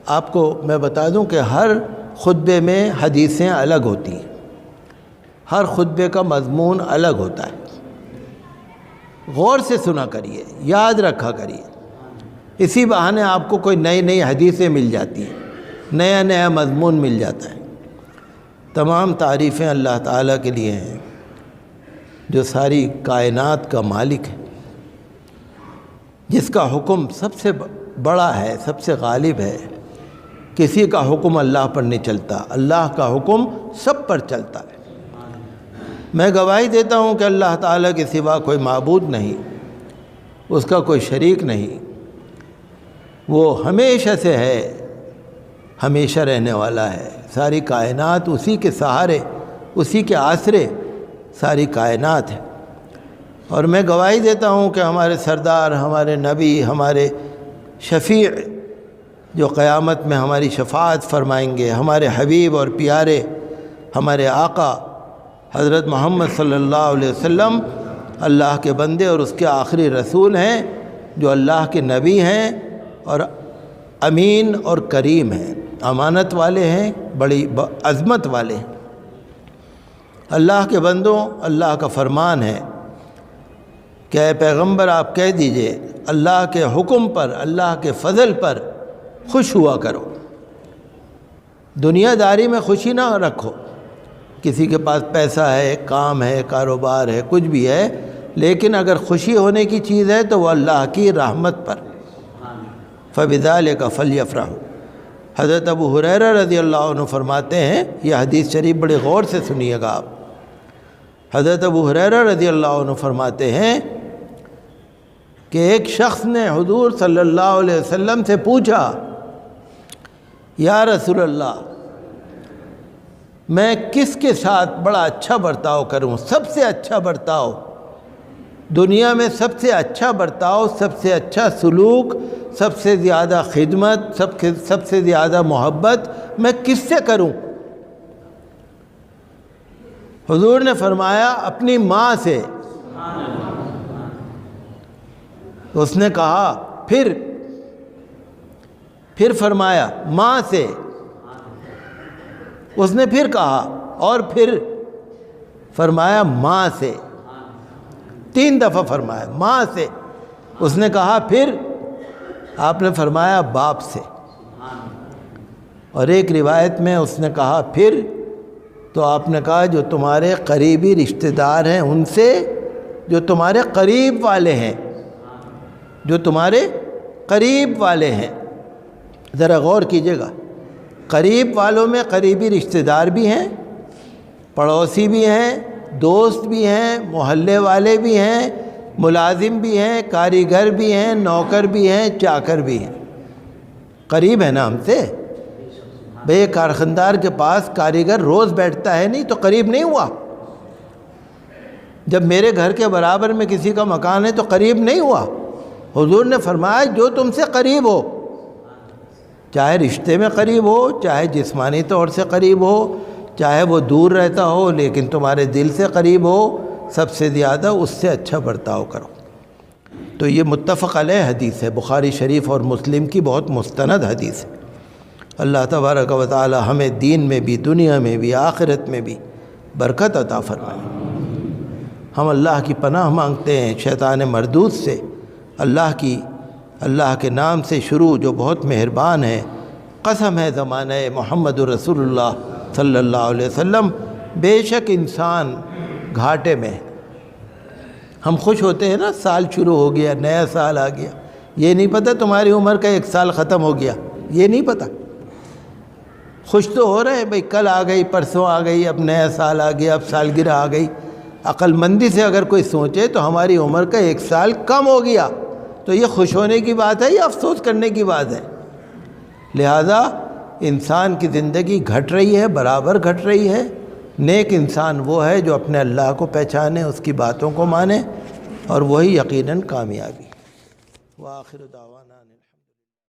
آپ کو میں بتا دوں کہ ہر خطبے میں حدیثیں الگ ہوتی ہیں، ہر خطبے کا مضمون الگ ہوتا ہے۔ غور سے سنا کریے، یاد رکھا کریے، اسی بہانے آپ کو کوئی نئی نئی حدیثیں مل جاتی ہیں، نیا نیا مضمون مل جاتا ہے۔ تمام تعریفیں اللہ تعالیٰ کے لیے ہیں جو ساری کائنات کا مالک ہے، جس کا حکم سب سے بڑا ہے، سب سے غالب ہے۔ کسی کا حکم اللہ پر نہیں چلتا، اللہ کا حکم سب پر چلتا ہے۔ میں گواہی دیتا ہوں کہ اللہ تعالیٰ کے سوا کوئی معبود نہیں، اس کا کوئی شریک نہیں، وہ ہمیشہ سے ہے، ہمیشہ رہنے والا ہے۔ ساری کائنات اسی کے سہارے، اسی کے آسرے ساری کائنات ہے۔ اور میں گواہی دیتا ہوں کہ ہمارے سردار، ہمارے نبی، ہمارے شفیع جو قیامت میں ہماری شفاعت فرمائیں گے، ہمارے حبیب اور پیارے، ہمارے آقا حضرت محمد صلی اللہ علیہ وسلم اللہ کے بندے اور اس کے آخری رسول ہیں، جو اللہ کے نبی ہیں اور امین اور کریم ہیں، امانت والے ہیں، بڑی عظمت والے ہیں۔ اللہ کے بندوں، اللہ کا فرمان ہے کہ اے پیغمبر آپ کہہ دیجئے اللہ کے حکم پر، اللہ کے فضل پر خوش ہوا کرو۔ دنیا داری میں خوشی نہ رکھو، کسی کے پاس پیسہ ہے، کام ہے، کاروبار ہے، کچھ بھی ہے، لیکن اگر خوشی ہونے کی چیز ہے تو وہ اللہ کی رحمت پر۔ فَبِذَلِكَ فَلْيَفْرَحُوا۔ حضرت ابو ہریرہ رضی اللہ عنہ فرماتے ہیں، یہ حدیث شریف بڑے غور سے سنیے گا آپ۔ حضرت ابو ہریرہ رضی اللہ عنہ فرماتے ہیں کہ ایک شخص نے حضور صلی اللہ علیہ وسلم سے پوچھا، یا رسول اللہ، میں کس کے ساتھ بڑا اچھا برتاؤ کروں، سب سے اچھا برتاؤ، دنیا میں سب سے اچھا برتاؤ، سب سے اچھا سلوک، سب سے زیادہ خدمت، سب سے زیادہ محبت میں کس سے کروں؟ حضور نے فرمایا اپنی ماں سے۔ اس نے کہا پھر فرمایا ماں سے۔ اس نے پھر کہا اور پھر فرمایا ماں سے، 3 دفعہ فرمایا ماں سے۔ اس نے کہا پھر، آپ نے فرمایا باپ سے۔ اور ایک روایت میں اس نے کہا پھر، تو آپ نے کہا جو تمہارے قریبی رشتہ دار ہیں ان سے، جو تمہارے قریب والے ہیں، جو تمہارے قریب والے ہیں۔ ذرا غور کیجئے گا، قریب والوں میں قریبی رشتہ دار بھی ہیں، پڑوسی بھی ہیں، دوست بھی ہیں، محلے والے بھی ہیں، ملازم بھی ہیں، کاریگر بھی ہیں، نوکر بھی ہیں، چاکر بھی ہیں۔ قریب ہے نا ہم سے۔ بھئی کارخاندار کے پاس کاریگر روز بیٹھتا ہے نہیں تو قریب نہیں ہوا؟ جب میرے گھر کے برابر میں کسی کا مکان ہے تو قریب نہیں ہوا؟ حضور نے فرمایا جو تم سے قریب ہو، چاہے رشتے میں قریب ہو، چاہے جسمانی طور سے قریب ہو، چاہے وہ دور رہتا ہو لیکن تمہارے دل سے قریب ہو، سب سے زیادہ اس سے اچھا برتاؤ کرو۔ تو یہ متفق علیہ حدیث ہے، بخاری شریف اور مسلم کی بہت مستند حدیث ہے۔ اللہ تبارک و تعالی ہمیں دین میں بھی، دنیا میں بھی، آخرت میں بھی برکت عطا فرمائے۔ ہم اللہ کی پناہ مانگتے ہیں شیطان مردود سے، اللہ کے نام سے شروع جو بہت مہربان ہے۔ قسم ہے زمانہ محمد رسول اللہ صلی اللہ علیہ وسلم، بے شک انسان گھاٹے میں ہے۔ ہم خوش ہوتے ہیں نا، سال شروع ہو گیا، نیا سال آ گیا، یہ نہیں پتہ تمہاری عمر کا 1 سال ختم ہو گیا، یہ نہیں پتہ۔ خوش تو ہو رہے ہیں بھئی کل آ گئی، پرسوں آ گئی، اب نیا سال آ گیا، اب سالگرہ آ گئی۔ عقل مندی سے اگر کوئی سوچے تو ہماری عمر کا 1 سال کم ہو گیا، تو یہ خوش ہونے کی بات ہے یا افسوس کرنے کی بات ہے؟ لہذا انسان کی زندگی گھٹ رہی ہے، برابر گھٹ رہی ہے۔ نیک انسان وہ ہے جو اپنے اللہ کو پہچانے، اس کی باتوں کو مانے، اور وہی یقیناً کامیابی۔ وآخر دعوانا